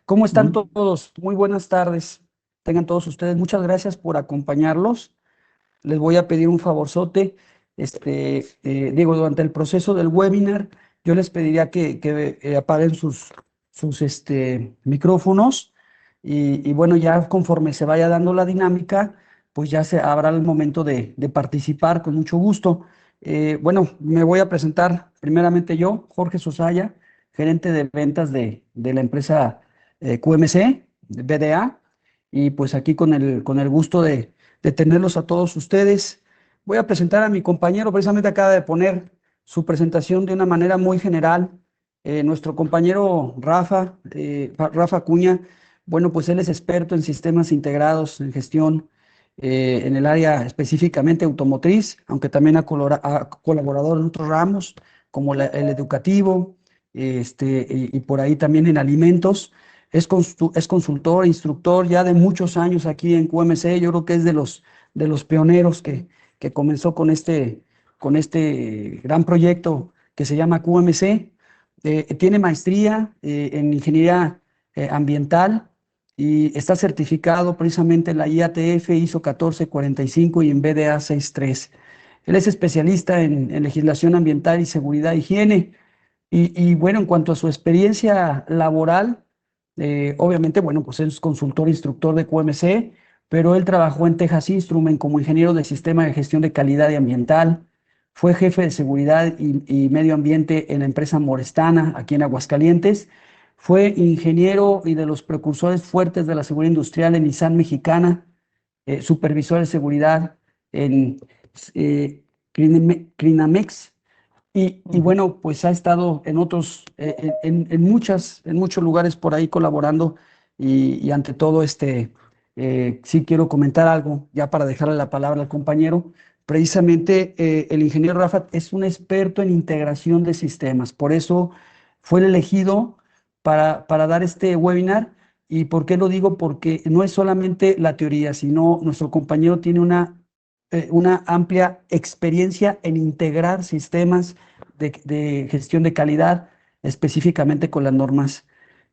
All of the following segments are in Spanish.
¿Cómo están Muy, todos? Muy buenas tardes. Tengan todos ustedes. Muchas gracias por acompañarlos. Les voy a pedir un favorzote. Diego, durante el proceso del webinar, yo les pediría que apaguen sus micrófonos y bueno, ya conforme se vaya dando la dinámica, pues ya se habrá el momento de participar con mucho gusto. Bueno, me voy a presentar primeramente yo, Jorge Sosaya, gerente de ventas de la empresa QMC, BDA, y pues aquí con el gusto de tenerlos a todos ustedes. Voy a presentar a mi compañero, precisamente acaba de poner su presentación de una manera muy general. Nuestro compañero Rafa Acuña, bueno, pues él es experto en sistemas integrados, en gestión, en el área específicamente automotriz, aunque también ha colaborado en otros ramos, como el educativo, y por ahí también en alimentos. Es consultor, instructor ya de muchos años aquí en QMC. Yo creo que es de los pioneros que comenzó con este gran proyecto que se llama QMC. Tiene maestría en ingeniería ambiental y está certificado precisamente en la IATF ISO 1445 y en BDA 63. Él es especialista en legislación ambiental y seguridad e higiene. Y bueno, en cuanto a su experiencia laboral, obviamente, bueno, pues es consultor instructor de QMC, pero él trabajó en Texas Instrument como ingeniero de sistema de gestión de calidad y ambiental. Fue jefe de seguridad y medio ambiente en la empresa Morestana, aquí en Aguascalientes. Fue ingeniero y de los precursores fuertes de la seguridad industrial en Nissan Mexicana, supervisor de seguridad en Crinamex. Y ujú. bueno, pues ha estado en otros, en muchos lugares por ahí colaborando y ante todo, sí quiero comentar algo ya para dejarle la palabra al compañero. Precisamente el ingeniero Rafa es un experto en integración de sistemas, por eso fue el elegido para dar este webinar. ¿Y por qué lo digo? Porque no es solamente la teoría, sino nuestro compañero tiene una amplia experiencia en integrar sistemas de gestión de calidad, específicamente con las normas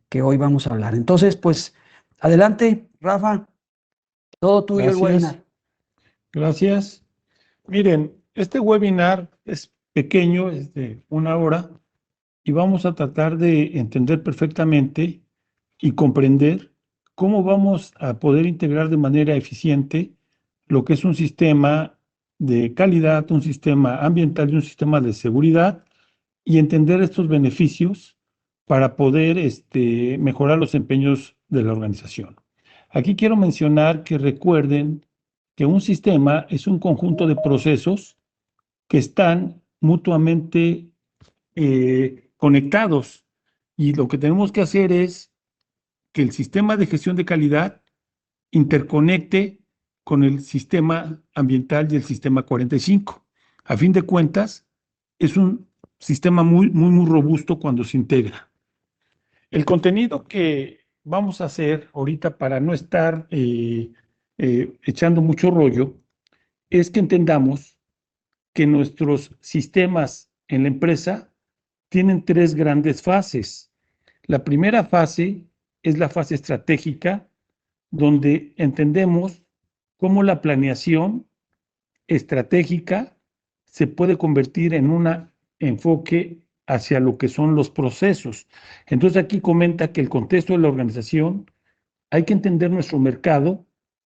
que hoy vamos a hablar. Entonces, pues, adelante, Rafa, todo tuyo el Gracias, webinar. gracias. Miren, este webinar es pequeño, es de 1 hora, y vamos a tratar de entender perfectamente y comprender cómo vamos a poder integrar de manera eficiente lo que es un sistema de calidad, un sistema ambiental y un sistema de seguridad, y entender estos beneficios para poder mejorar los empeños de la organización. Aquí quiero mencionar que recuerden que un sistema es un conjunto de procesos que están mutuamente conectados, y lo que tenemos que hacer es que el sistema de gestión de calidad interconecte con el sistema ambiental y el sistema 45. A fin de cuentas, es un sistema muy, muy, muy robusto cuando se integra. El contenido que vamos a hacer ahorita, para no estar echando mucho rollo, es que entendamos que nuestros sistemas en la empresa tienen tres grandes fases. La primera fase es la fase estratégica, donde entendemos cómo la planeación estratégica se puede convertir en un enfoque hacia lo que son los procesos. Entonces aquí comenta que el contexto de la organización, hay que entender nuestro mercado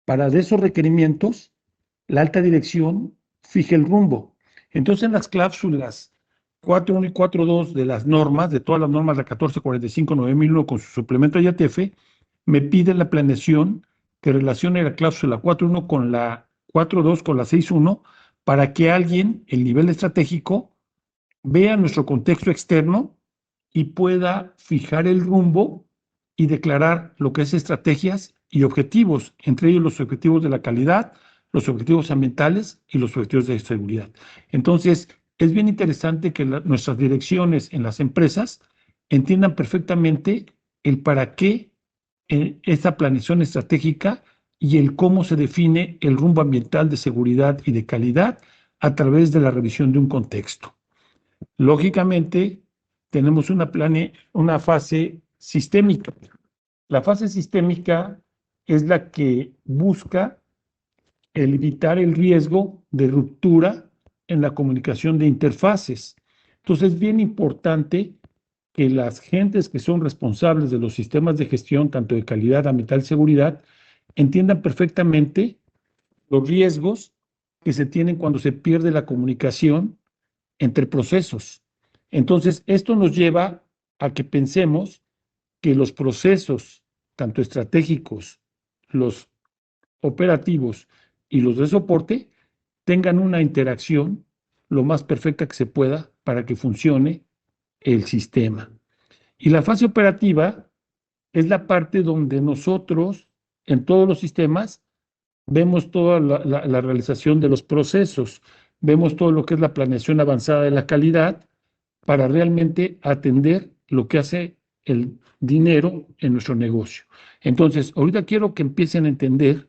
para de esos requerimientos la alta dirección fije el rumbo. Entonces en las cláusulas 4.1 y 4.2 de las normas, de todas las normas, la 1445/9001 con su suplemento IATF, me pide la planeación que relacione la cláusula 4.1 con la 4.2 con la 6.1, para que alguien, el nivel estratégico, vea nuestro contexto externo y pueda fijar el rumbo y declarar lo que es estrategias y objetivos, entre ellos los objetivos de la calidad, los objetivos ambientales y los objetivos de seguridad. Entonces, es bien interesante que nuestras direcciones en las empresas entiendan perfectamente el para qué esta planeación estratégica y el cómo se define el rumbo ambiental, de seguridad y de calidad a través de la revisión de un contexto. Lógicamente, tenemos una fase sistémica, La fase sistémica es la que busca evitar el riesgo de ruptura en la comunicación de interfaces. Entonces, es bien importante que las gentes que son responsables de los sistemas de gestión, tanto de calidad, ambiental y seguridad, entiendan perfectamente los riesgos que se tienen cuando se pierde la comunicación entre procesos. Entonces, esto nos lleva a que pensemos que los procesos, tanto estratégicos, los operativos y los de soporte, tengan una interacción lo más perfecta que se pueda para que funcione el sistema. Y la fase operativa es la parte donde nosotros, en todos los sistemas, vemos toda la realización de los procesos, vemos todo lo que es la planeación avanzada de la calidad para realmente atender lo que hace el dinero en nuestro negocio. Entonces, ahorita quiero que empiecen a entender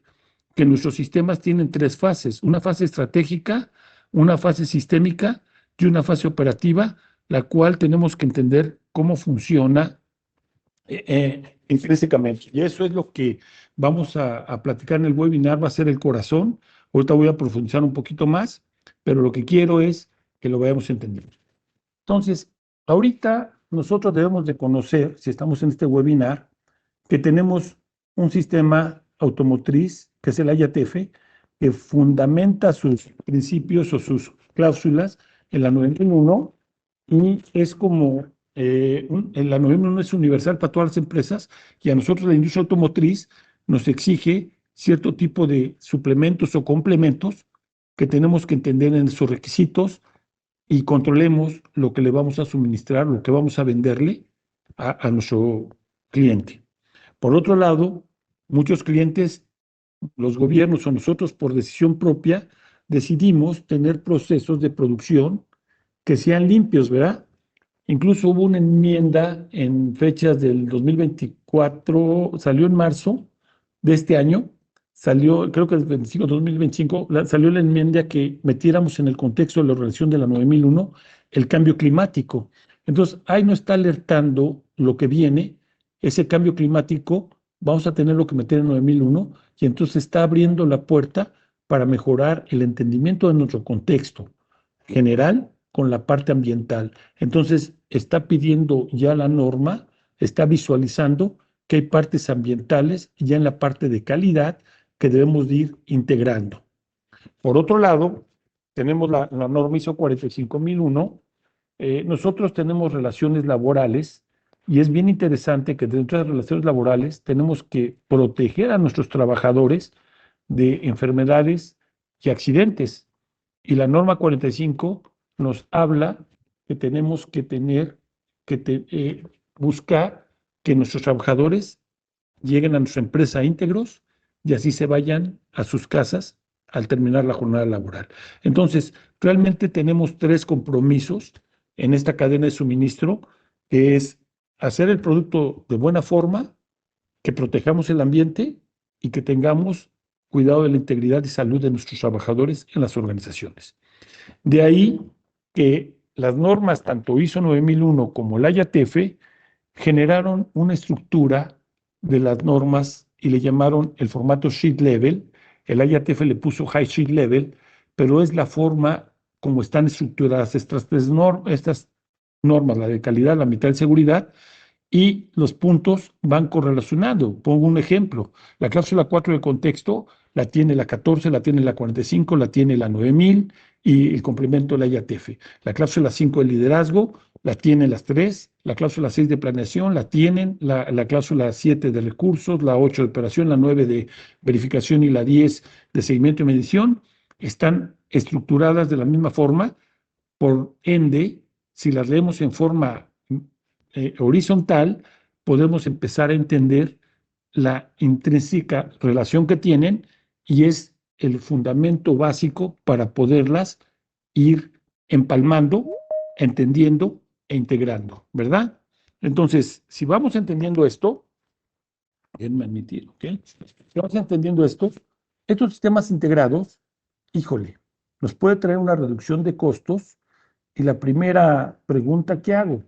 que nuestros sistemas tienen tres fases: una fase estratégica, una fase sistémica y una fase operativa, la cual tenemos que entender cómo funciona intrínsecamente. Y eso es lo que vamos a platicar en el webinar, va a ser el corazón. Ahorita voy a profundizar un poquito más, pero lo que quiero es que lo vayamos entendiendo. Entonces, ahorita nosotros debemos de conocer, si estamos en este webinar, que tenemos un sistema automotriz, que es el IATF, que fundamenta sus principios o sus cláusulas en la 9001 y es como, en la 9001 es universal para todas las empresas y a nosotros la industria automotriz nos exige cierto tipo de suplementos o complementos que tenemos que entender en sus requisitos y controlemos lo que le vamos a suministrar, lo que vamos a venderle a nuestro cliente. Por otro lado, muchos clientes, los gobiernos o nosotros por decisión propia, decidimos tener procesos de producción que sean limpios, ¿verdad? Incluso hubo una enmienda en fechas del 2024, salió en marzo de este año, salió, creo que el 25, 2025, salió la enmienda que metiéramos en el contexto de la organización de la 9001 el cambio climático. Entonces, ahí nos está alertando lo que viene, ese cambio climático, vamos a tener lo que meter en 9001 y entonces está abriendo la puerta para mejorar el entendimiento de nuestro contexto general con la parte ambiental. Entonces, está pidiendo ya la norma, está visualizando que hay partes ambientales ya en la parte de calidad que debemos de ir integrando. Por otro lado, tenemos la norma ISO 45001. Nosotros tenemos relaciones laborales y es bien interesante que dentro de las relaciones laborales tenemos que proteger a nuestros trabajadores de enfermedades y accidentes. Y la norma 45 nos habla que tenemos que tener, buscar que nuestros trabajadores lleguen a nuestra empresa íntegros y así se vayan a sus casas al terminar la jornada laboral. Entonces, realmente tenemos tres compromisos en esta cadena de suministro, que es hacer el producto de buena forma, que protejamos el ambiente y que tengamos cuidado de la integridad y salud de nuestros trabajadores en las organizaciones. De ahí que las normas, tanto ISO 9001 como la IATF, generaron una estructura de las normas y le llamaron el formato sheet level. El IATF le puso high sheet level, pero es la forma como están estructuradas estas normas, la de calidad, la ambiental y seguridad, y los puntos van correlacionando. Pongo un ejemplo: la cláusula 4 de contexto la tiene la 14, la tiene la 45, la tiene la 9000 y el complemento de la IATF. La cláusula 5 de liderazgo la tienen las tres, la cláusula 6 de planeación la tienen, la cláusula 7 de recursos, la 8 de operación, la 9 de verificación y la 10 de seguimiento y medición. Están estructuradas de la misma forma, por ende, si las leemos en forma horizontal, podemos empezar a entender la intrínseca relación que tienen y es el fundamento básico para poderlas ir empalmando, entendiendo e integrando, ¿verdad? Entonces, si vamos entendiendo esto, déjenme admitir, ¿ok? Si vamos entendiendo esto, estos sistemas integrados, híjole, nos puede traer una reducción de costos. Y la primera pregunta que hago,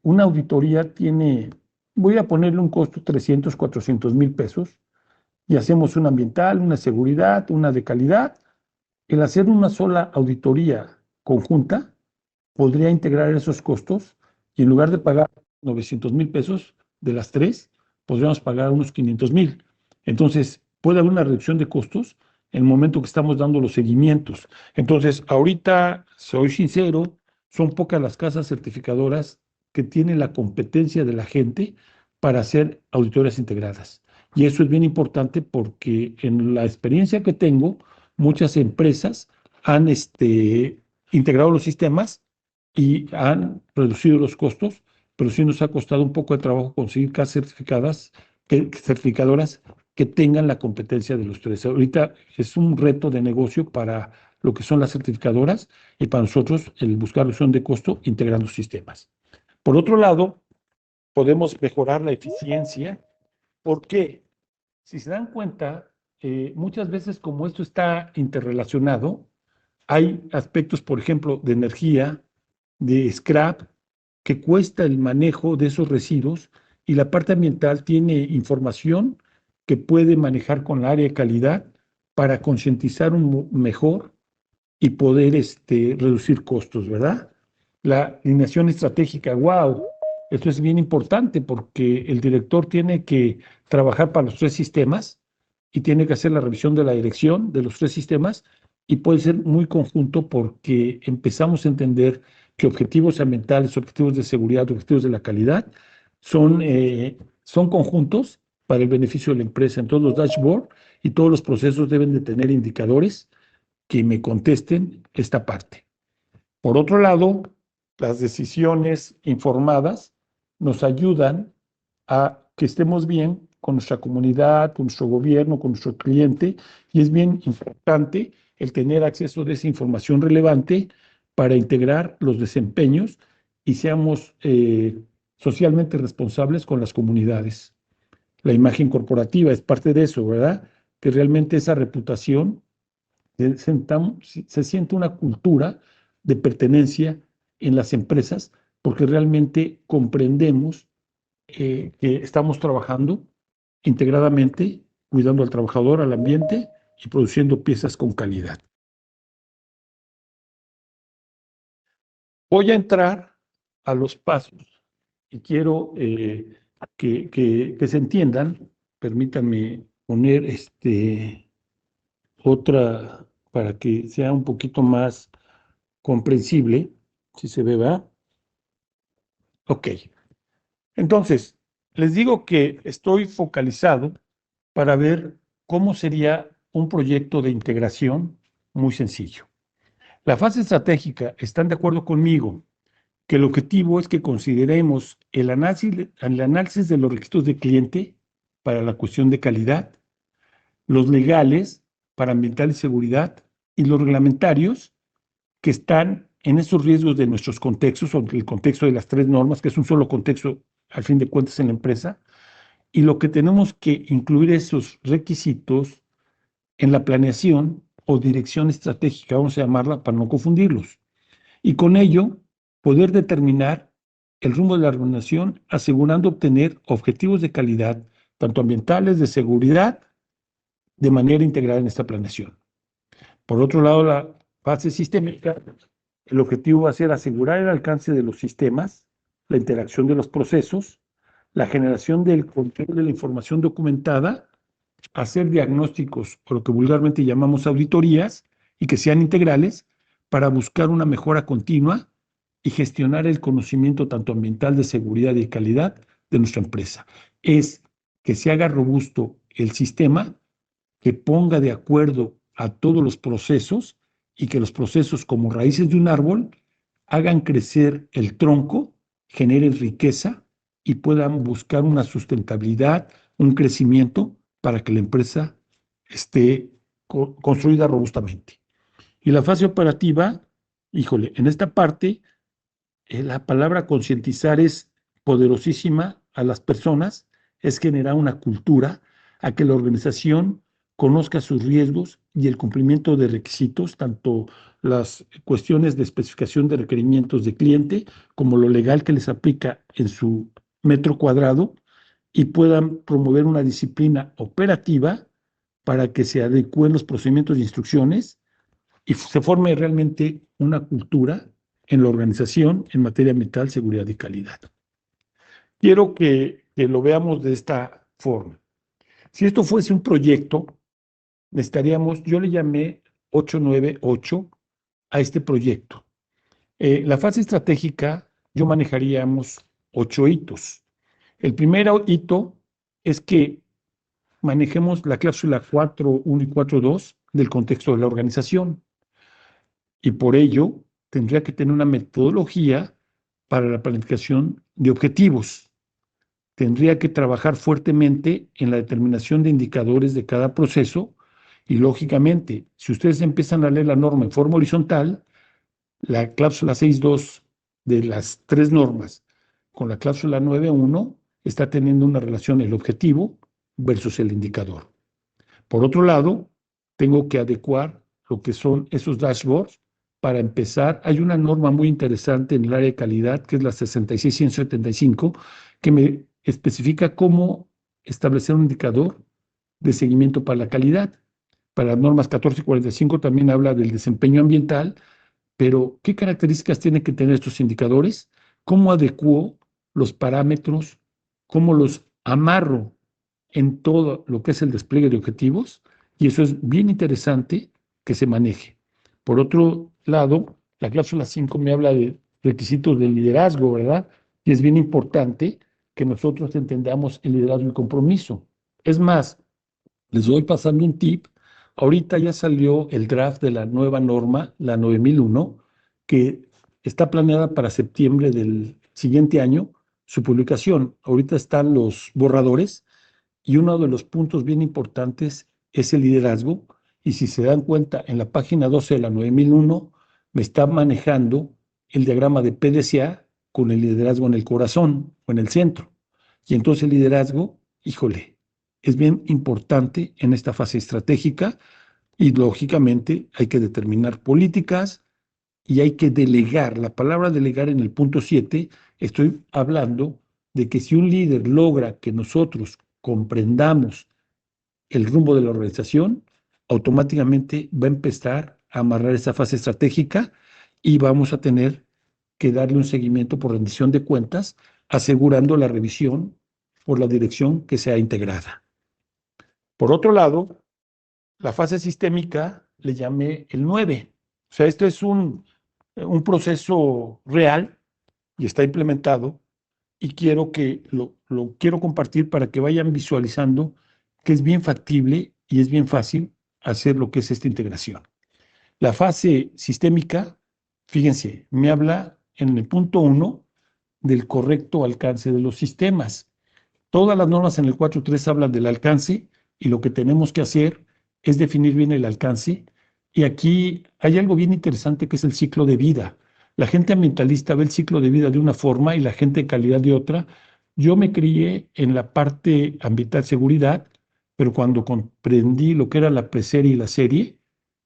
una auditoría tiene voy a ponerle un costo 300, 400 mil pesos y hacemos una ambiental, una seguridad, una de calidad. El hacer una sola auditoría conjunta podría integrar esos costos y en lugar de pagar 900 mil pesos de las tres, podríamos pagar unos 500 mil. Entonces, puede haber una reducción de costos en el momento que estamos dando los seguimientos. Entonces, ahorita, soy sincero, son pocas las casas certificadoras que tienen la competencia de la gente para hacer auditorías integradas. Y eso es bien importante porque en la experiencia que tengo, muchas empresas han integrado los sistemas y han reducido los costos, pero sí nos ha costado un poco de trabajo conseguir casas certificadoras que tengan la competencia de los tres. Ahorita es un reto de negocio para lo que son las certificadoras y para nosotros el buscar reducción de costo integrando sistemas. Por otro lado, podemos mejorar la eficiencia. ¿Por qué? Si se dan cuenta, muchas veces como esto está interrelacionado, hay aspectos, por ejemplo, de energía, de scrap, que cuesta el manejo de esos residuos y la parte ambiental tiene información que puede manejar con la área de calidad para concientizar mejor y poder reducir costos, ¿verdad? La alineación estratégica, wow, esto es bien importante porque el director tiene que trabajar para los tres sistemas y tiene que hacer la revisión de la dirección de los tres sistemas y puede ser muy conjunto porque empezamos a entender que objetivos ambientales, objetivos de seguridad, objetivos de la calidad son conjuntos para el beneficio de la empresa. En todos los dashboards y todos los procesos deben de tener indicadores que me contesten esta parte. Por otro lado, las decisiones informadas nos ayudan a que estemos bien con nuestra comunidad, con nuestro gobierno, con nuestro cliente, y es bien importante el tener acceso a esa información relevante para integrar los desempeños y seamos socialmente responsables con las comunidades. La imagen corporativa es parte de eso, ¿verdad? Que realmente esa reputación se siente una cultura de pertenencia en las empresas porque realmente comprendemos que estamos trabajando integradamente, cuidando al trabajador, al ambiente y produciendo piezas con calidad. Voy a entrar a los pasos y quiero que se entiendan. Permítanme poner otra para que sea un poquito más comprensible, si se ve, ¿va? Ok. Entonces, les digo que estoy focalizado para ver cómo sería un proyecto de integración muy sencillo. La fase estratégica, ¿están de acuerdo conmigo? Que el objetivo es que consideremos el análisis de los requisitos de cliente para la cuestión de calidad, los legales para ambiental y seguridad y los reglamentarios que están en esos riesgos de nuestros contextos, o el contexto de las tres normas, que es un solo contexto al fin de cuentas en la empresa, y lo que tenemos que incluir esos requisitos en la planeación o dirección estratégica, vamos a llamarla para no confundirlos, y con ello poder determinar el rumbo de la organización, asegurando obtener objetivos de calidad, tanto ambientales, de seguridad, de manera integral en esta planeación. Por otro lado, la fase sistémica, el objetivo va a ser asegurar el alcance de los sistemas, la interacción de los procesos, la generación del control de la información documentada, hacer diagnósticos o lo que vulgarmente llamamos auditorías y que sean integrales para buscar una mejora continua y gestionar el conocimiento tanto ambiental de seguridad y calidad de nuestra empresa. Es que se haga robusto el sistema, que ponga de acuerdo a todos los procesos y que los procesos como raíces de un árbol hagan crecer el tronco, generen riqueza y puedan buscar una sustentabilidad, un crecimiento para que la empresa esté construida robustamente. Y la fase operativa, híjole, en esta parte, la palabra concientizar es poderosísima a las personas, es generar una cultura a que la organización conozca sus riesgos y el cumplimiento de requisitos, tanto las cuestiones de especificación de requerimientos de cliente como lo legal que les aplica en su metro cuadrado y puedan promover una disciplina operativa para que se adecúen los procedimientos de instrucciones y se forme realmente una cultura en la organización en materia ambiental, seguridad y calidad. Quiero que lo veamos de esta forma. Si esto fuese un proyecto, necesitaríamos, yo le llamé 898 a este proyecto. La fase estratégica, yo manejaríamos 8 hitos. El primer hito es que manejemos la cláusula 4.1 y 4.2 del contexto de la organización. Y por ello, tendría que tener una metodología para la planificación de objetivos. Tendría que trabajar fuertemente en la determinación de indicadores de cada proceso y, lógicamente, si ustedes empiezan a leer la norma en forma horizontal, la cláusula 6.2 de las 3 normas con la cláusula 9.1 está teniendo una relación el objetivo versus el indicador. Por otro lado, tengo que adecuar lo que son esos dashboards. Para empezar, hay una norma muy interesante en el área de calidad, que es la 66175, que me especifica cómo establecer un indicador de seguimiento para la calidad. Para las normas 1445 también habla del desempeño ambiental, pero ¿qué características tienen que tener estos indicadores? ¿Cómo adecuo los parámetros? ¿Cómo los amarro en todo lo que es el despliegue de objetivos? Y eso es bien interesante que se maneje. Por otro lado, la cláusula 5 me habla de requisitos de liderazgo, ¿verdad? Y es bien importante que nosotros entendamos el liderazgo y compromiso. Es más, les voy pasando un tip. Ahorita ya salió el draft de la nueva norma, la 9001, que está planeada para septiembre del siguiente año, su publicación. Ahorita están los borradores y uno de los puntos bien importantes es el liderazgo. Y si se dan cuenta, en la página 12 de la 9001 me está manejando el diagrama de PDCA con el liderazgo en el corazón o en el centro. Y entonces el liderazgo, híjole, es bien importante en esta fase estratégica y lógicamente hay que determinar políticas y hay que delegar. La palabra delegar en el punto 7, estoy hablando de que si un líder logra que nosotros comprendamos el rumbo de la organización, automáticamente va a empezar a amarrar esa fase estratégica y vamos a tener que darle un seguimiento por rendición de cuentas, asegurando la revisión por la dirección que sea integrada. Por otro lado, la fase sistémica le llamé el 9. O sea, esto es un proceso real y está implementado y quiero que lo quiero compartir para que vayan visualizando que es bien factible y es bien fácil hacer lo que es esta integración. La fase sistémica, fíjense, me habla en el punto 1 del correcto alcance de los sistemas. Todas las normas en el 4.3 hablan del alcance y lo que tenemos que hacer es definir bien el alcance. Y aquí hay algo bien interesante que es el ciclo de vida. La gente ambientalista ve el ciclo de vida de una forma y la gente de calidad de otra. Yo me crié en la parte ambiental seguridad, pero cuando comprendí lo que era la preserie y la serie,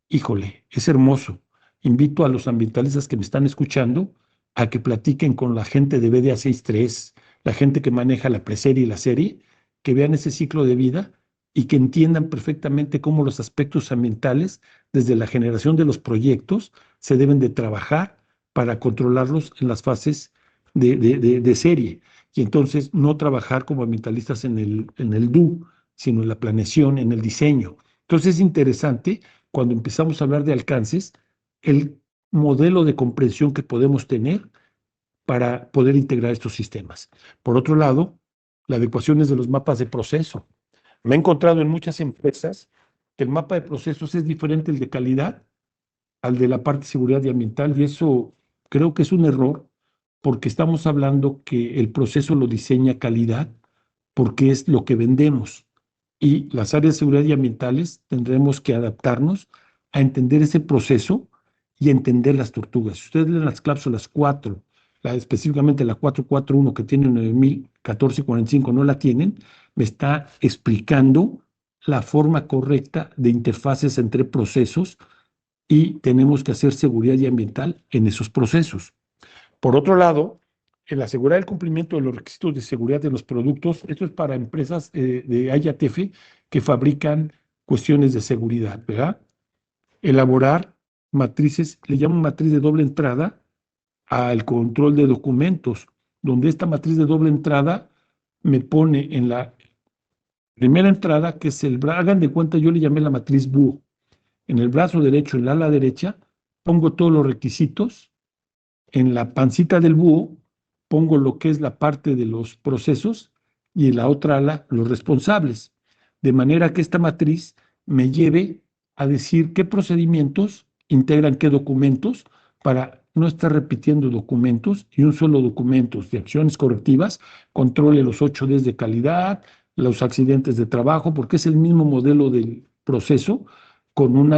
híjole, es hermoso. Invito a los ambientalistas que me están escuchando a que platiquen con la gente de BDA 6.3, la gente que maneja la preserie y la serie, que vean ese ciclo de vida y que entiendan perfectamente cómo los aspectos ambientales, desde la generación de los proyectos, se deben de trabajar para controlarlos en las fases de serie. Y entonces no trabajar como ambientalistas en el do, sino en la planeación, en el diseño. Entonces es interesante cuando empezamos a hablar de alcances, el modelo de comprensión que podemos tener para poder integrar estos sistemas. Por otro lado, la adecuación es de los mapas de proceso. Me he encontrado en muchas empresas que el mapa de procesos es diferente el de calidad al de la parte de seguridad y ambiental, y eso creo que es un error porque estamos hablando que el proceso lo diseña calidad porque es lo que vendemos. Y las áreas de seguridad y ambientales tendremos que adaptarnos a entender ese proceso y entender las tortugas. Si ustedes leen las cláusulas 4, específicamente la 441 que tiene 9014-45 no la tienen, me está explicando la forma correcta de interfaces entre procesos y tenemos que hacer seguridad y ambiental en esos procesos. Por otro lado, el asegurar el cumplimiento de los requisitos de seguridad de los productos. Esto es para empresas de IATF que fabrican cuestiones de seguridad, ¿verdad? Elaborar matrices, le llaman matriz de doble entrada al control de documentos, donde esta matriz de doble entrada me pone en la primera entrada, que es hagan de cuenta, yo le llamé la matriz búho. En el brazo derecho, en la ala derecha, pongo todos los requisitos. En la pancita del búho pongo lo que es la parte de los procesos y en la otra ala los responsables. De manera que esta matriz me lleve a decir qué procedimientos integran qué documentos para no estar repitiendo documentos y un solo documento de acciones correctivas controle los 8Ds de calidad, los accidentes de trabajo, porque es el mismo modelo del proceso,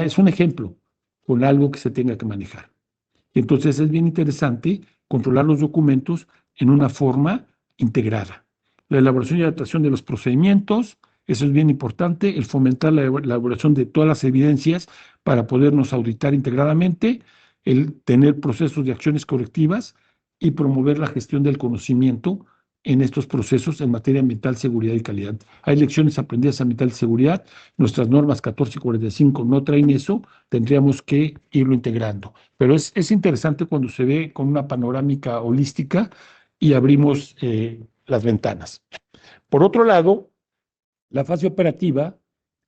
es un ejemplo, con algo que se tenga que manejar. Entonces es bien interesante controlar los documentos en una forma integrada. La elaboración y adaptación de los procedimientos, eso es bien importante, el fomentar la elaboración de todas las evidencias para podernos auditar integradamente, el tener procesos de acciones correctivas y promover la gestión del conocimiento en estos procesos en materia ambiental, seguridad y calidad. Hay lecciones aprendidas en ambiental y seguridad, nuestras normas 14 y 45 no traen eso, tendríamos que irlo integrando. Pero es interesante cuando se ve con una panorámica holística y abrimos las ventanas. Por otro lado, la fase operativa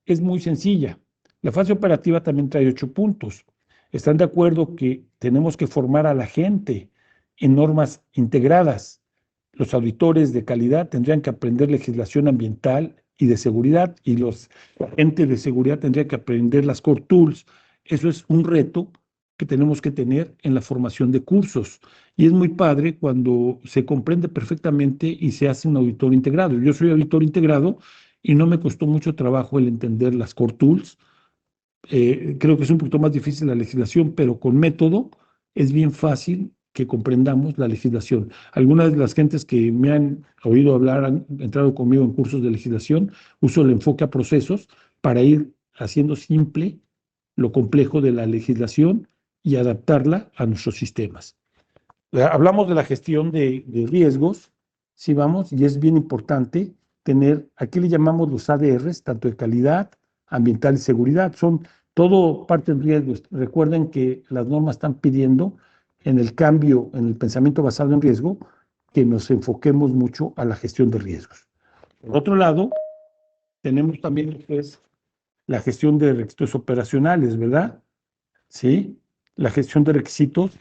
es muy sencilla. La fase operativa también trae 8 puntos. ¿Están de acuerdo que tenemos que formar a la gente en normas integradas? Los auditores de calidad tendrían que aprender legislación ambiental y de seguridad, y los agentes de seguridad tendrían que aprender las core tools. Eso es un reto que tenemos que tener en la formación de cursos. Y es muy padre cuando se comprende perfectamente y se hace un auditor integrado. Yo soy auditor integrado y no me costó mucho trabajo el entender las core tools. Creo que es un poquito más difícil la legislación, pero con método es bien fácil que comprendamos la legislación. Algunas de las gentes que me han oído hablar han entrado conmigo en cursos de legislación, uso el enfoque a procesos para ir haciendo simple lo complejo de la legislación y adaptarla a nuestros sistemas. Hablamos de la gestión de riesgos, sí vamos, y es bien importante tener, aquí le llamamos los ADRs, tanto de calidad, ambiental y seguridad, son todo parte de riesgos. Recuerden que las normas están pidiendo en el cambio, en el pensamiento basado en riesgo, que nos enfoquemos mucho a la gestión de riesgos. Por otro lado, tenemos también lo que es la gestión de requisitos operacionales, ¿verdad? Sí, la gestión de requisitos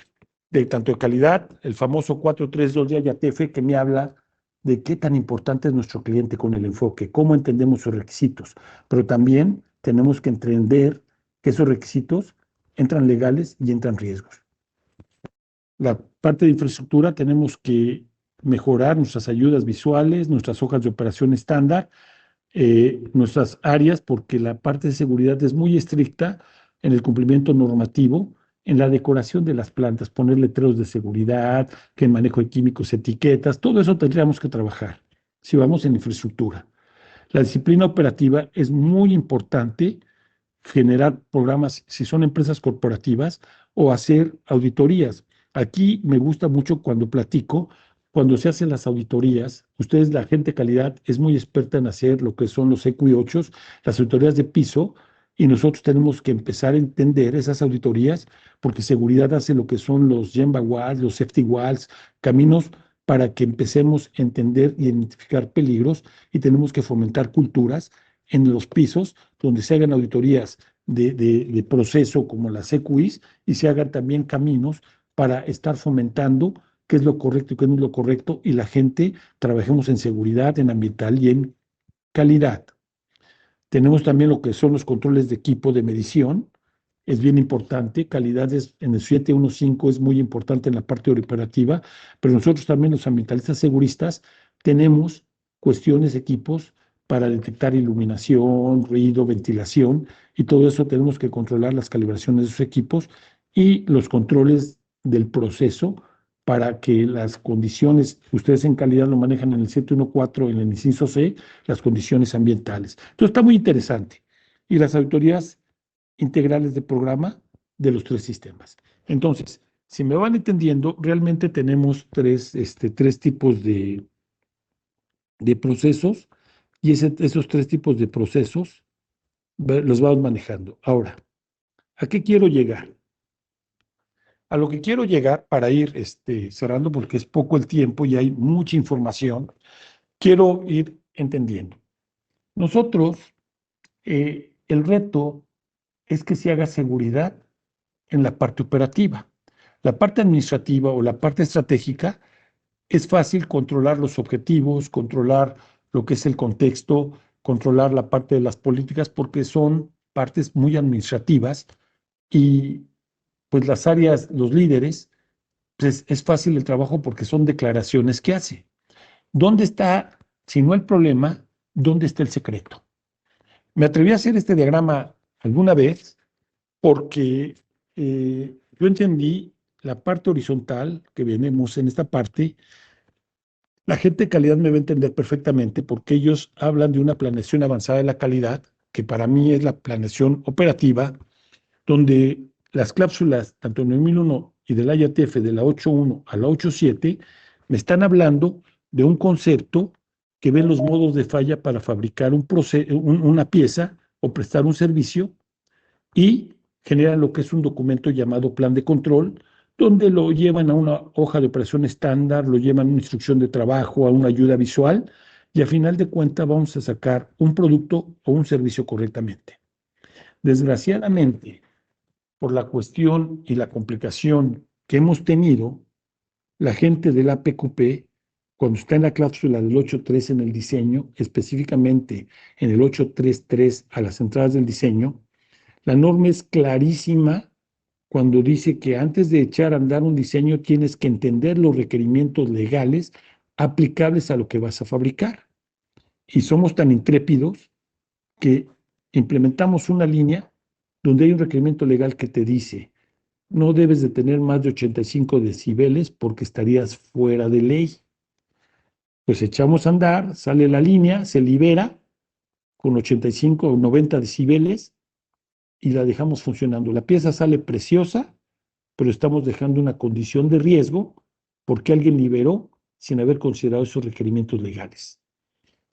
de tanto de calidad, el famoso 432 de IATF que me habla de qué tan importante es nuestro cliente con el enfoque, cómo entendemos sus requisitos, pero también tenemos que entender que esos requisitos entran legales y entran riesgos. La parte de infraestructura tenemos que mejorar nuestras ayudas visuales, nuestras hojas de operación estándar, nuestras áreas, porque la parte de seguridad es muy estricta en el cumplimiento normativo, en la decoración de las plantas, poner letreros de seguridad, que en manejo de químicos, etiquetas, todo eso tendríamos que trabajar si vamos en infraestructura. La disciplina operativa es muy importante, generar programas, si son empresas corporativas, o hacer auditorías. Aquí me gusta mucho cuando platico, cuando se hacen las auditorías, ustedes, la gente de calidad, es muy experta en hacer lo que son los EQI8, las auditorías de piso, y nosotros tenemos que empezar a entender esas auditorías, porque seguridad hace lo que son los Gemba Walls, los Safety Walls, caminos para que empecemos a entender y identificar peligros, y tenemos que fomentar culturas en los pisos donde se hagan auditorías de proceso como las EQIs y se hagan también caminos para estar fomentando qué es lo correcto y qué no es lo correcto, y la gente trabajemos en seguridad, en ambiental y en calidad. Tenemos también lo que son los controles de equipo de medición, es bien importante, calidad en el 715 es muy importante en la parte operativa, pero nosotros también los ambientalistas seguristas tenemos cuestiones, equipos para detectar iluminación, ruido, ventilación, y todo eso tenemos que controlar las calibraciones de esos equipos y los controles del proceso para que las condiciones, ustedes en calidad lo manejan en el 714, en el inciso C, las condiciones ambientales. Entonces está muy interesante. Y las auditorías integrales de programa de los 3 sistemas. Entonces, si me van entendiendo, realmente tenemos tres tipos de procesos y esos tres tipos de procesos los vamos manejando. Ahora, ¿a qué quiero llegar? A lo que quiero llegar para ir cerrando, porque es poco el tiempo y hay mucha información, quiero ir entendiendo. Nosotros, el reto es que se haga seguridad en la parte operativa. La parte administrativa o la parte estratégica es fácil controlar los objetivos, controlar lo que es el contexto, controlar la parte de las políticas, porque son partes muy administrativas y pues las áreas, los líderes, pues es fácil el trabajo porque son declaraciones que hace. ¿Dónde está, si no el problema, dónde está el secreto? Me atreví a hacer este diagrama alguna vez porque yo entendí la parte horizontal que venimos en esta parte. La gente de calidad me va a entender perfectamente porque ellos hablan de una planeación avanzada de la calidad, que para mí es la planeación operativa, donde las cláusulas, tanto en el 1001 y del IATF de la 8.1 a la 8.7, me están hablando de un concepto que ve los modos de falla para fabricar una pieza o prestar un servicio y generan lo que es un documento llamado plan de control, donde lo llevan a una hoja de operación estándar, lo llevan a una instrucción de trabajo, a una ayuda visual, y a final de cuentas vamos a sacar un producto o un servicio correctamente. Desgraciadamente, por la cuestión y la complicación que hemos tenido, la gente del APQP, cuando está en la cláusula del 8.3 en el diseño, específicamente en el 8.3.3 a las entradas del diseño, la norma es clarísima cuando dice que antes de echar a andar un diseño tienes que entender los requerimientos legales aplicables a lo que vas a fabricar. Y somos tan intrépidos que implementamos una línea donde hay un requerimiento legal que te dice no debes de tener más de 85 decibeles porque estarías fuera de ley. Pues echamos a andar, sale la línea, se libera con 85 o 90 decibeles y la dejamos funcionando. La pieza sale preciosa, pero estamos dejando una condición de riesgo porque alguien liberó sin haber considerado esos requerimientos legales.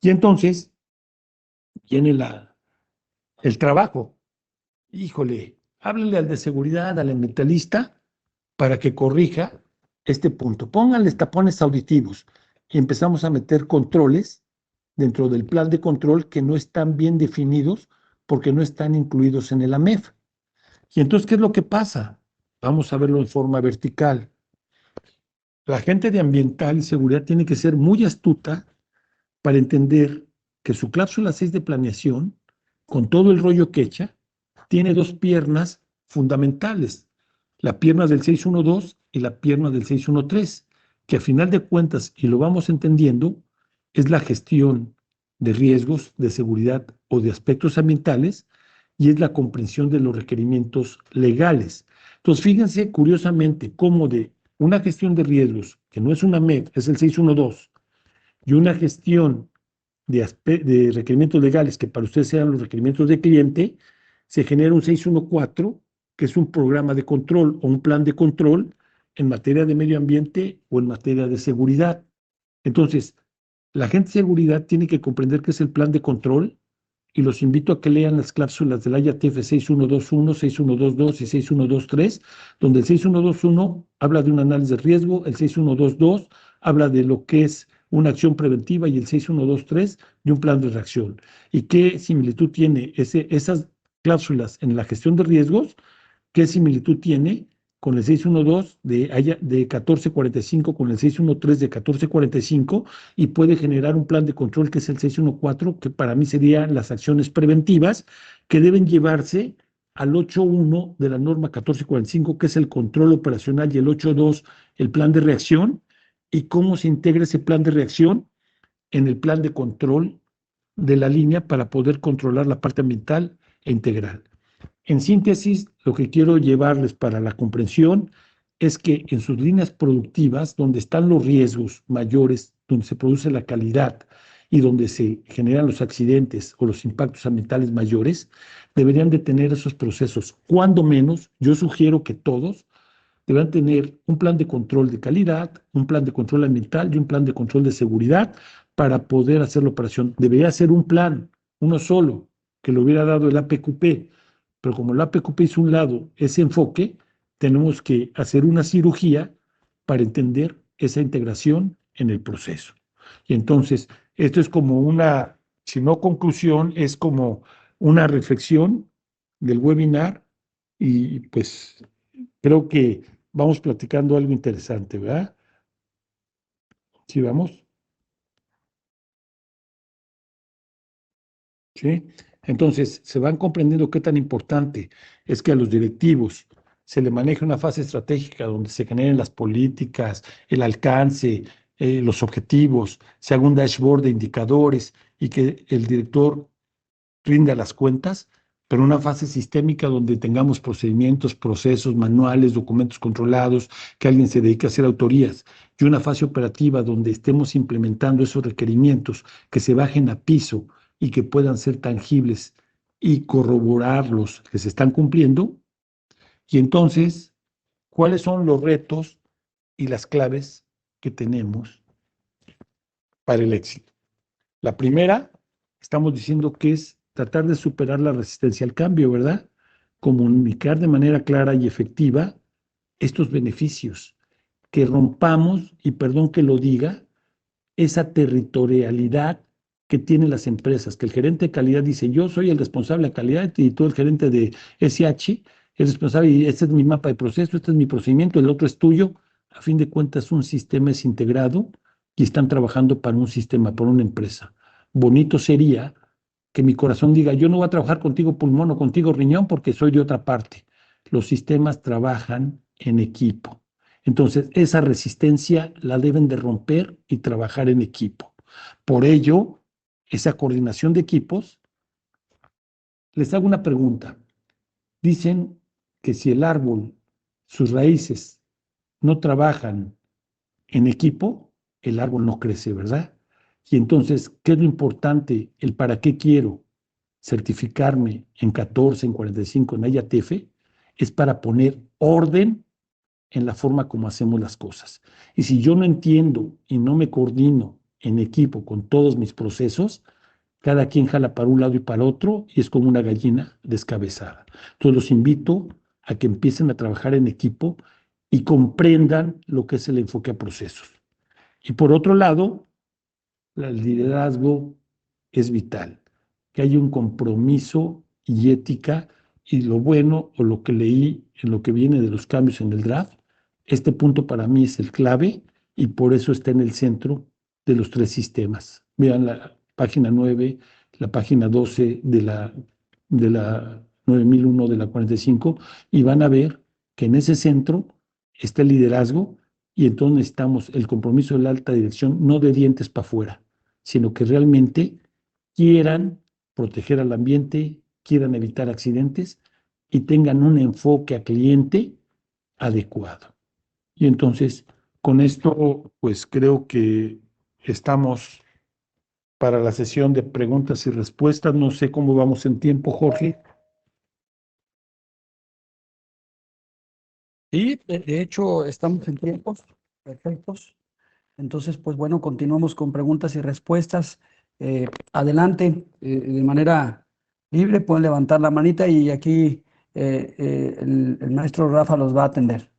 Y entonces viene el trabajo. Híjole, háblele al de seguridad, al ambientalista, para que corrija este punto. Pónganles tapones auditivos y empezamos a meter controles dentro del plan de control que no están bien definidos porque no están incluidos en el AMEF. Y entonces, ¿qué es lo que pasa? Vamos a verlo en forma vertical. La gente de ambiental y seguridad tiene que ser muy astuta para entender que su cláusula 6 de planeación, con todo el rollo que echa, tiene dos piernas fundamentales, la pierna del 612 y la pierna del 613, que a final de cuentas, y lo vamos entendiendo, es la gestión de riesgos de seguridad o de aspectos ambientales y es la comprensión de los requerimientos legales. Entonces, fíjense curiosamente cómo de una gestión de riesgos, que no es una MEP, es el 612, y una gestión de requerimientos legales, que para ustedes sean los requerimientos de cliente, se genera un 614, que es un programa de control o un plan de control en materia de medio ambiente o en materia de seguridad. Entonces, la gente de seguridad tiene que comprender qué es el plan de control y los invito a que lean las cláusulas del IATF 6121, 6122 y 6123, donde el 6121 habla de un análisis de riesgo, el 6122 habla de lo que es una acción preventiva y el 6123 de un plan de reacción. ¿Y qué similitud tiene esas cláusulas en la gestión de riesgos? ¿Qué similitud tiene con el 612 de 1445, con el 613 de 1445 y puede generar un plan de control que es el 614, que para mí serían las acciones preventivas que deben llevarse al 8.1 de la norma 1445, que es el control operacional, y el 8.2, el plan de reacción, y cómo se integra ese plan de reacción en el plan de control de la línea para poder controlar la parte ambiental e integral. En síntesis, lo que quiero llevarles para la comprensión es que en sus líneas productivas, donde están los riesgos mayores, donde se produce la calidad y donde se generan los accidentes o los impactos ambientales mayores, deberían de tener esos procesos. Cuando menos, yo sugiero que todos deberán tener un plan de control de calidad, un plan de control ambiental y un plan de control de seguridad para poder hacer la operación. Debería ser un plan, uno solo, que lo hubiera dado el APQP, pero como el APQP hizo un lado ese enfoque, tenemos que hacer una cirugía para entender esa integración en el proceso. Y entonces, esto es como una, si no conclusión, es como una reflexión del webinar y pues creo que vamos platicando algo interesante, ¿verdad? ¿Sí vamos? ¿Sí? Entonces, se van comprendiendo qué tan importante es que a los directivos se le maneje una fase estratégica donde se generen las políticas, el alcance, los objetivos, se haga un dashboard de indicadores y que el director rinda las cuentas, pero una fase sistémica donde tengamos procedimientos, procesos, manuales, documentos controlados, que alguien se dedique a hacer autorías, y una fase operativa donde estemos implementando esos requerimientos que se bajen a piso y que puedan ser tangibles y corroborarlos que se están cumpliendo. Y entonces, ¿cuáles son los retos y las claves que tenemos para el éxito? La primera, estamos diciendo que es tratar de superar la resistencia al cambio, ¿verdad? Comunicar de manera clara y efectiva estos beneficios, que rompamos, y perdón que lo diga, esa territorialidad que tienen las empresas, que el gerente de calidad dice, yo soy el responsable de calidad y tú el gerente de SH, el responsable, y este es mi mapa de proceso, este es mi procedimiento, el otro es tuyo. A fin de cuentas, un sistema es integrado y están trabajando para un sistema, para una empresa. Bonito sería que mi corazón diga, yo no voy a trabajar contigo pulmón o contigo riñón porque soy de otra parte. Los sistemas trabajan en equipo. Entonces, esa resistencia la deben de romper y trabajar en equipo. Por ello, esa coordinación de equipos, les hago una pregunta. Dicen que si el árbol, sus raíces no trabajan en equipo, el árbol no crece, ¿verdad? Y entonces, ¿qué es lo importante? El para qué quiero certificarme en 14, en 45, en IATF, es para poner orden en la forma como hacemos las cosas. Y si yo no entiendo y no me coordino en equipo con todos mis procesos, cada quien jala para un lado y para otro y es como una gallina descabezada. Entonces los invito a que empiecen a trabajar en equipo y comprendan lo que es el enfoque a procesos. Y por otro lado, el liderazgo es vital, que haya un compromiso y ética, y lo bueno o lo que leí en lo que viene de los cambios en el draft, este punto para mí es el clave y por eso está en el centro de los tres sistemas. Vean la página 9, la página 12 de la 9001 de la 45 y van a ver que en ese centro está el liderazgo y entonces necesitamos el compromiso de la alta dirección, no de dientes para afuera, sino que realmente quieran proteger al ambiente, quieran evitar accidentes y tengan un enfoque a cliente adecuado. Y entonces, con esto, pues creo que estamos para la sesión de preguntas y respuestas. No sé cómo vamos en tiempo, Jorge. Y de hecho estamos en tiempos perfectos. Entonces, pues bueno, continuamos con preguntas y respuestas. Adelante, de manera libre, pueden levantar la manita y aquí el maestro Rafa los va a atender.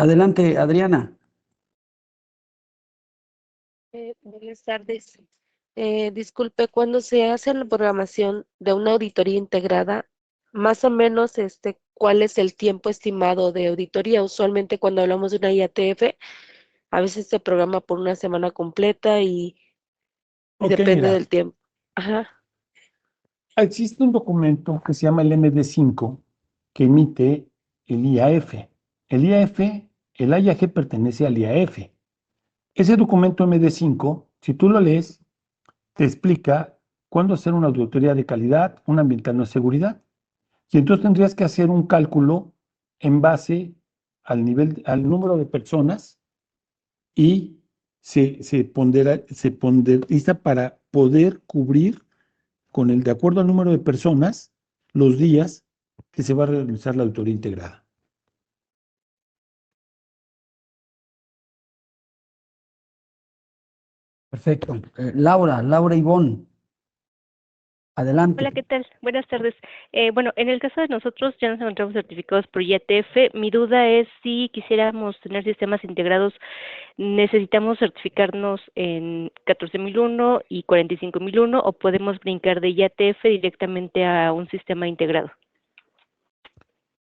Adelante, Adriana. Buenas tardes. Disculpe, cuando se hace la programación de una auditoría integrada, más o menos ¿cuál es el tiempo estimado de auditoría? Usualmente cuando hablamos de una IATF, a veces se programa por una semana completa y Ok, depende mira, del tiempo. Ajá. existe un documento que se llama el MD5 que emite el IAF. El IAF, el IAG pertenece al IAF. Ese documento MD5, si tú lo lees, te explica cuándo hacer una auditoría de calidad, una ambiental no seguridad. Y entonces tendrías que hacer un cálculo en base al número de personas y se ponderiza para poder cubrir de acuerdo al número de personas, los días que se va a realizar la auditoría integrada. Perfecto. Laura Ivonne, adelante. Hola, ¿qué tal? Buenas tardes. Bueno, en el caso de nosotros ya nos encontramos certificados por IATF. Mi duda es si quisiéramos tener sistemas integrados, ¿necesitamos certificarnos en 14001 y 45001 o podemos brincar de IATF directamente a un sistema integrado?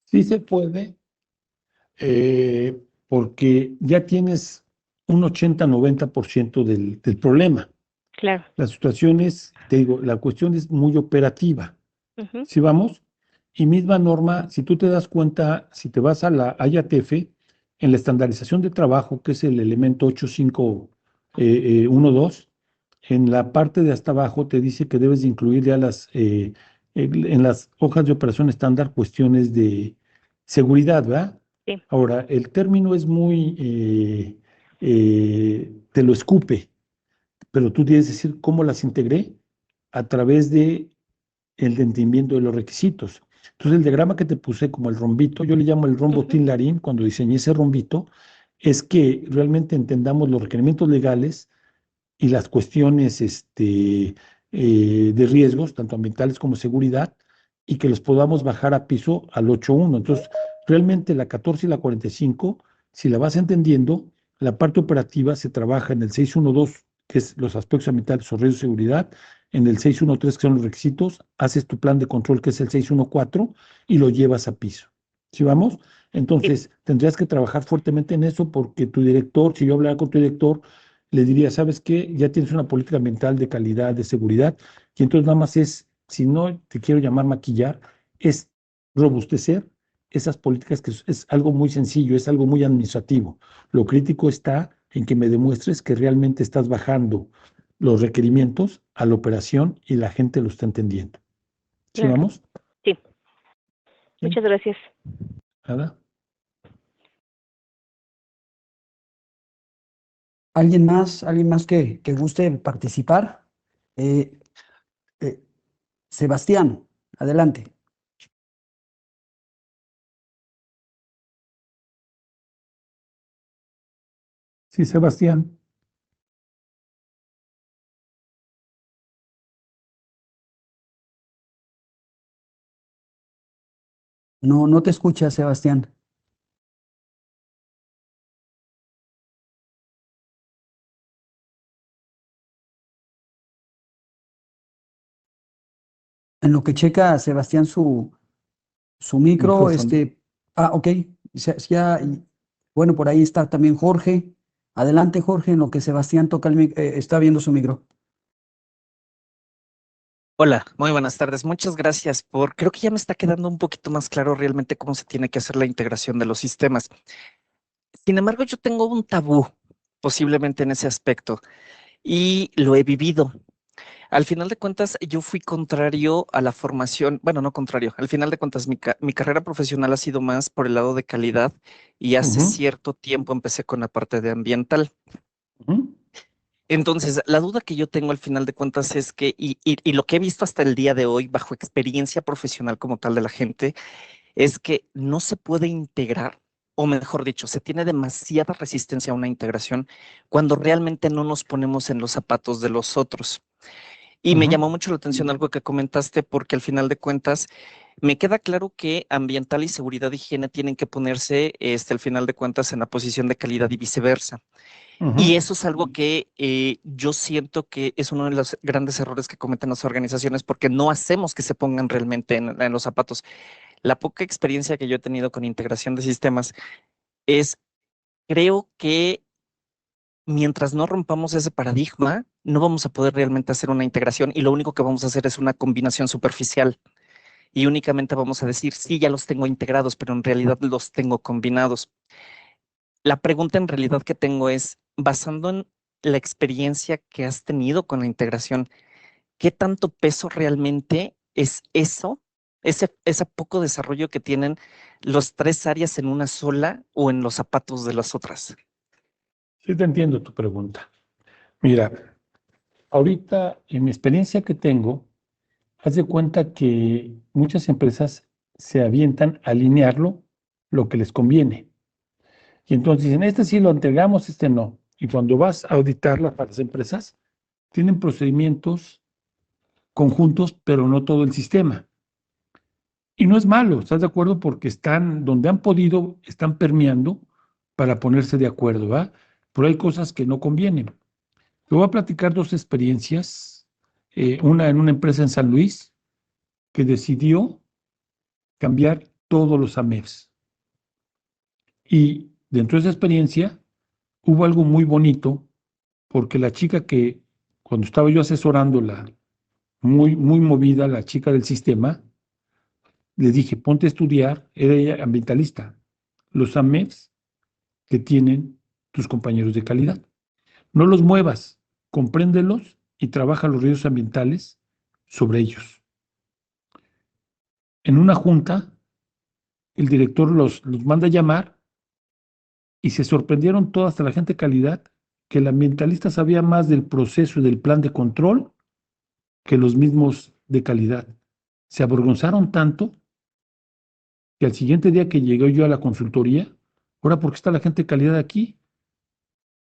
Sí se puede, porque ya tienes un 80-90% del problema. Claro. La situación es, te digo, la cuestión es muy operativa. Ujú. ¿Sí vamos? Y misma norma, si tú te das cuenta, si te vas a la IATF, en la estandarización de trabajo, que es el elemento 8512, en la parte de hasta abajo te dice que debes de incluir ya en las hojas de operación estándar cuestiones de seguridad, ¿verdad? Sí. Ahora, el término es muy, te lo escupe, pero tú tienes que decir cómo las integré a través de el entendimiento de los requisitos. Entonces, el diagrama que te puse como el rombito, yo le llamo el rombo Tin-Larín, cuando diseñé ese rombito, es que realmente entendamos los requerimientos legales y las cuestiones de riesgos, tanto ambientales como seguridad, y que los podamos bajar a piso al 8.1. Entonces, realmente la 14 y la 45, si la vas entendiendo, la parte operativa se trabaja en el 6.1.2, que es los aspectos ambientales o riesgos de seguridad, en el 6.1.3, que son los requisitos, haces tu plan de control, que es el 6.1.4, y lo llevas a piso. ¿Sí vamos? Entonces, tendrías que trabajar fuertemente en eso porque tu director, si yo hablara con tu director, le diría, ¿sabes qué? Ya tienes una política ambiental de calidad, de seguridad, y entonces nada más es, si no te quiero llamar maquillar, es robustecer esas políticas que es algo muy sencillo, es algo muy administrativo. Lo crítico está en que me demuestres que realmente estás bajando los requerimientos a la operación y la gente lo está entendiendo. ¿Sí Claro. vamos? Sí. ¿Sí? Muchas gracias. Nada. ¿Alguien más que guste participar? Eh, eh, Sebastián, adelante. Sí, Sebastián. No, no te escuchas, Sebastián. En lo que checa, Sebastián, su micro, Micrófono. ok, bueno, por ahí está también Jorge. Adelante, Jorge, en lo que Sebastián toca está viendo su micro. Hola, muy buenas tardes. Muchas gracias creo que ya me está quedando un poquito más claro realmente cómo se tiene que hacer la integración de los sistemas. Sin embargo, yo tengo un tabú posiblemente en ese aspecto y lo he vivido. Al final de cuentas, yo fui contrario a la formación, bueno, no contrario, al final de cuentas, mi carrera profesional ha sido más por el lado de calidad y hace cierto tiempo empecé con la parte de ambiental. Entonces, la duda que yo tengo al final de cuentas es que, y lo que he visto hasta el día de hoy, bajo experiencia profesional como tal de la gente, es que no se puede integrar, o mejor dicho, se tiene demasiada resistencia a una integración cuando realmente no nos ponemos en los zapatos de los otros. Y me llamó mucho la atención algo que comentaste, porque al final de cuentas me queda claro que ambiental y seguridad e higiene tienen que ponerse, al final de cuentas, en la posición de calidad y viceversa. Y eso es algo que yo siento que es uno de los grandes errores que cometen las organizaciones porque no hacemos que se pongan realmente en los zapatos. La poca experiencia que yo he tenido con integración de sistemas es, creo que mientras no rompamos ese paradigma, no vamos a poder realmente hacer una integración y lo único que vamos a hacer es una combinación superficial y únicamente vamos a decir, sí, ya los tengo integrados, pero en realidad los tengo combinados. La pregunta en realidad que tengo es, basando en la experiencia que has tenido con la integración, ¿qué tanto peso realmente es eso ese poco desarrollo que tienen los tres áreas en una sola o en los zapatos de las otras. Sí, te entiendo tu pregunta. Mira, ahorita en mi experiencia que tengo, haz de cuenta que muchas empresas se avientan a alinearlo lo que les conviene. Y entonces dicen, este sí lo entregamos, este no. Y cuando vas a auditarla para las empresas, tienen procedimientos conjuntos, pero no todo el sistema. Y no es malo, ¿estás de acuerdo? Porque están, donde han podido, están permeando para ponerse de acuerdo, ¿va? Pero hay cosas que no convienen. Te voy a platicar dos experiencias. Una en una empresa en San Luis que decidió cambiar todos los AMEFs. Y dentro de esa experiencia hubo algo muy bonito, porque la chica que, cuando estaba yo asesorándola, muy, muy movida, la chica del sistema, le dije, ponte a estudiar, era ella ambientalista, los AMEFs que tienen tus compañeros de calidad. No los muevas, compréndelos y trabaja los riesgos ambientales sobre ellos. En una junta, el director los manda a llamar y se sorprendieron toda hasta la gente de calidad que el ambientalista sabía más del proceso y del plan de control que los mismos de calidad. Se avergonzaron tanto que al siguiente día que llegué yo a la consultoría, ahora, ¿por qué está la gente de calidad aquí?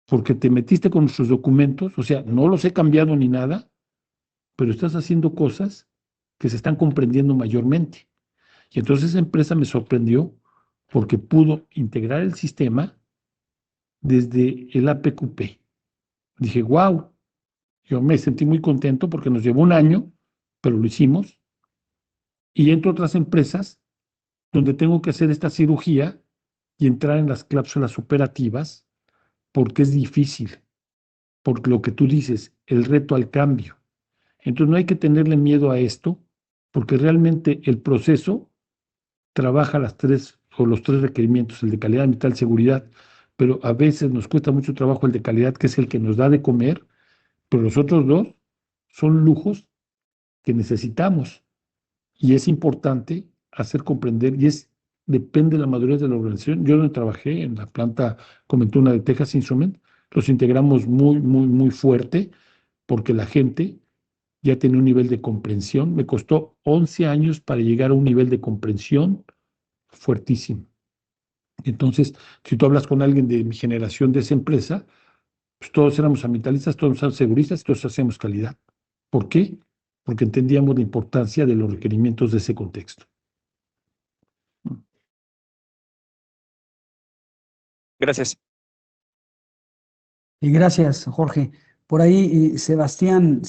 Porque te metiste con nuestros documentos, o sea, no los he cambiado ni nada, pero estás haciendo cosas que se están comprendiendo mayormente. Y entonces esa empresa me sorprendió porque pudo integrar el sistema desde el APQP. Dije, wow, yo me sentí muy contento porque nos llevó un año, pero lo hicimos. Y entro a otras empresas donde tengo que hacer esta cirugía y entrar en las cláusulas operativas porque es difícil, por lo que tú dices, el reto al cambio. Entonces no hay que tenerle miedo a esto, porque realmente el proceso trabaja las tres o los tres requerimientos, el de calidad ambiental, seguridad, pero a veces nos cuesta mucho trabajo el de calidad, que es el que nos da de comer, pero los otros dos son lujos que necesitamos y es importante hacer comprender y depende de la madurez de la organización. Yo donde trabajé en la planta Comentuna de Texas Instrument, los integramos muy, muy, muy fuerte porque la gente ya tiene un nivel de comprensión. Me costó 11 años para llegar a un nivel de comprensión fuertísimo. Entonces, si tú hablas con alguien de mi generación de esa empresa, pues todos éramos ambientalistas, todos éramos seguristas, todos hacemos calidad. ¿Por qué? Porque entendíamos la importancia de los requerimientos de ese contexto. Gracias. Y gracias, Jorge. Por ahí, Sebastián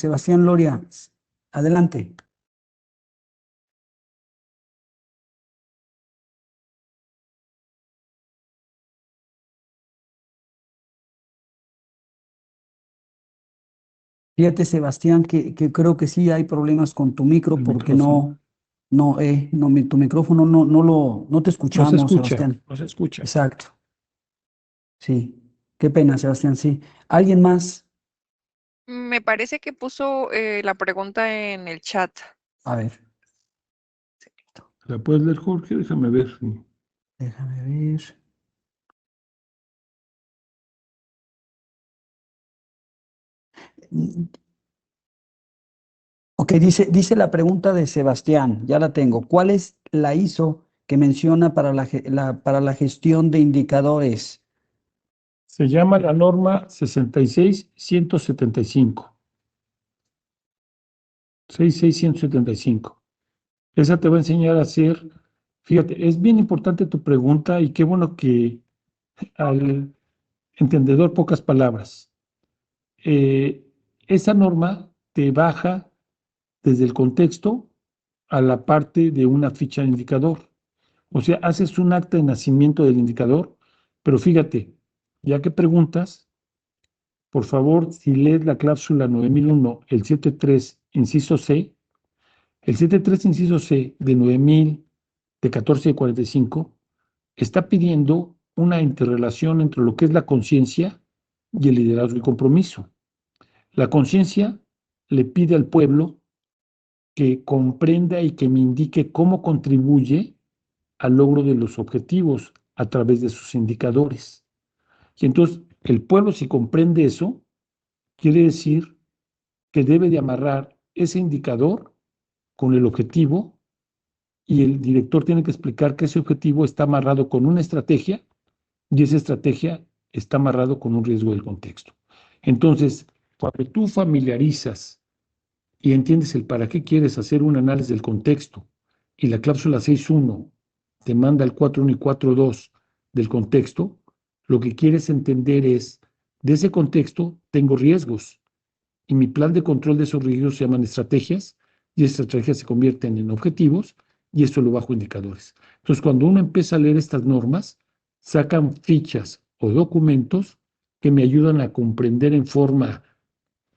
Loria, adelante. Fíjate, Sebastián, que creo que sí hay problemas con tu micro El porque micrófono. tu micrófono no te No se escuchamos, escucha, Sebastián. no se escucha. Exacto. Sí. Qué pena, Sebastián, sí. ¿Alguien más? Me parece que puso la pregunta en el chat. A ver, ¿La puedes leer, Jorge? Déjame ver. déjame ver. Ok, dice la pregunta de Sebastián, ya la tengo. ¿Cuál es la ISO que menciona para para la gestión de indicadores? Se llama la norma 66175. 66175. Esa te va a enseñar a hacer, fíjate, es bien importante tu pregunta y qué bueno que al entendedor pocas palabras. Eh, Esa norma te baja desde el contexto a la parte de una ficha de indicador. O sea, haces un acta de nacimiento del indicador, pero fíjate, ya que preguntas, por favor, si lees la cláusula 9001, el 73, inciso C, el 73, inciso C de 9000, de 14 de 45, está pidiendo una interrelación entre lo que es la conciencia y el liderazgo y compromiso. La conciencia le pide al pueblo que comprenda y que me indique cómo contribuye al logro de los objetivos a través de sus indicadores. Y entonces el pueblo, si comprende eso, quiere decir que debe de amarrar ese indicador con el objetivo, y el director tiene que explicar que ese objetivo está amarrado con una estrategia y esa estrategia está amarrado con un riesgo del contexto. Entonces, cuando tú familiarizas y entiendes el para qué quieres hacer un análisis del contexto y la cláusula 6.1 te manda el 4.1 y 4.2 del contexto, lo que quieres entender es, de ese contexto tengo riesgos y mi plan de control de esos riesgos se llaman estrategias y esas estrategias se convierten en objetivos y esto lo bajo indicadores. Entonces, cuando uno empieza a leer estas normas, sacan fichas o documentos que me ayudan a comprender en forma,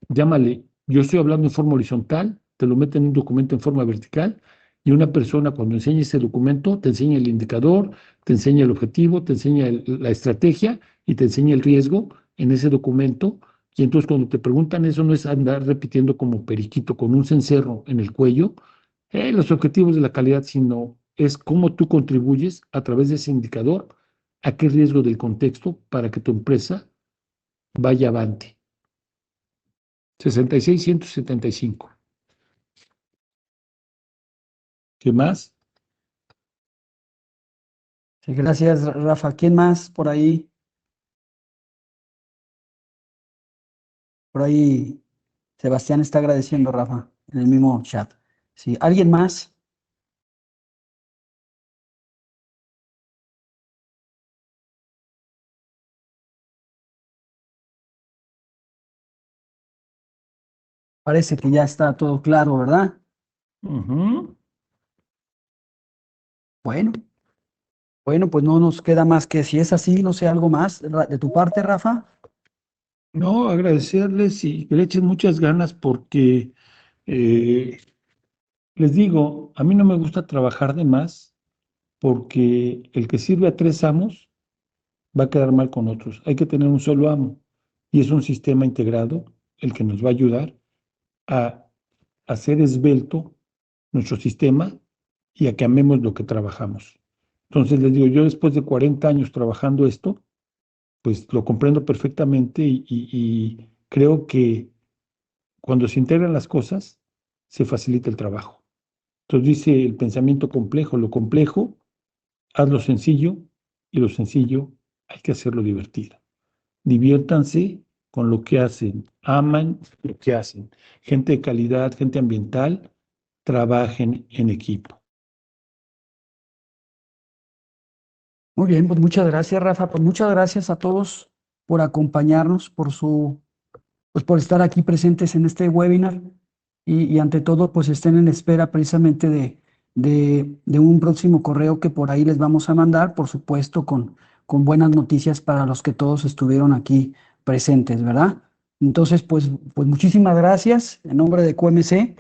llámale, yo estoy hablando en forma horizontal, te lo meten en un documento en forma vertical y una persona cuando enseña ese documento te enseña el indicador, te enseña el objetivo, te enseña la estrategia y te enseña el riesgo en ese documento. Y entonces cuando te preguntan eso no es andar repitiendo como periquito con un cencerro en el cuello los objetivos de la calidad, sino es cómo tú contribuyes a través de ese indicador a qué riesgo del contexto para que tu empresa vaya avante. 66.175. ¿Qué más? Sí, gracias, Rafa. ¿Quién más por ahí? Por ahí, Sebastián está agradeciendo, Rafa, en el mismo chat. Sí, ¿alguien más? Parece que ya está todo claro, ¿verdad? Ujú. Bueno, pues no nos queda más que si es así, no sé, algo más de tu parte, Rafa. No, agradecerles y que le echen muchas ganas porque eh, les digo, a mí no me gusta trabajar de más porque el que sirve a tres amos va a quedar mal con otros. Hay que tener un solo amo y es un sistema integrado el que nos va a ayudar a hacer esbelto nuestro sistema y a que amemos lo que trabajamos. Entonces les digo, yo después de 40 años trabajando esto, pues lo comprendo perfectamente y creo que cuando se integran las cosas, se facilita el trabajo. Entonces dice el pensamiento complejo, lo complejo, hazlo sencillo y lo sencillo hay que hacerlo divertido. Diviértanse con lo que hacen, aman lo que hacen. Gente de calidad, gente ambiental, trabajen en equipo. Muy bien, pues muchas gracias, Rafa. Pues muchas gracias a todos por acompañarnos, pues por estar aquí presentes en este webinar y ante todo, pues estén en espera precisamente de un próximo correo que por ahí les vamos a mandar, por supuesto, con buenas noticias para los que todos estuvieron aquí presentes, ¿verdad? Entonces, pues muchísimas gracias en nombre de QMC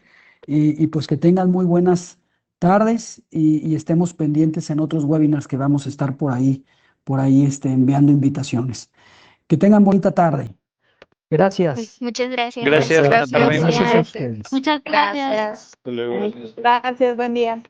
y pues que tengan muy buenas tardes y estemos pendientes en otros webinars que vamos a estar por ahí enviando invitaciones. Que tengan bonita tarde. Gracias. Muchas gracias. Gracias, buena tarde. Gracias a Gracias. ustedes. Muchas gracias. Gracias, buen día.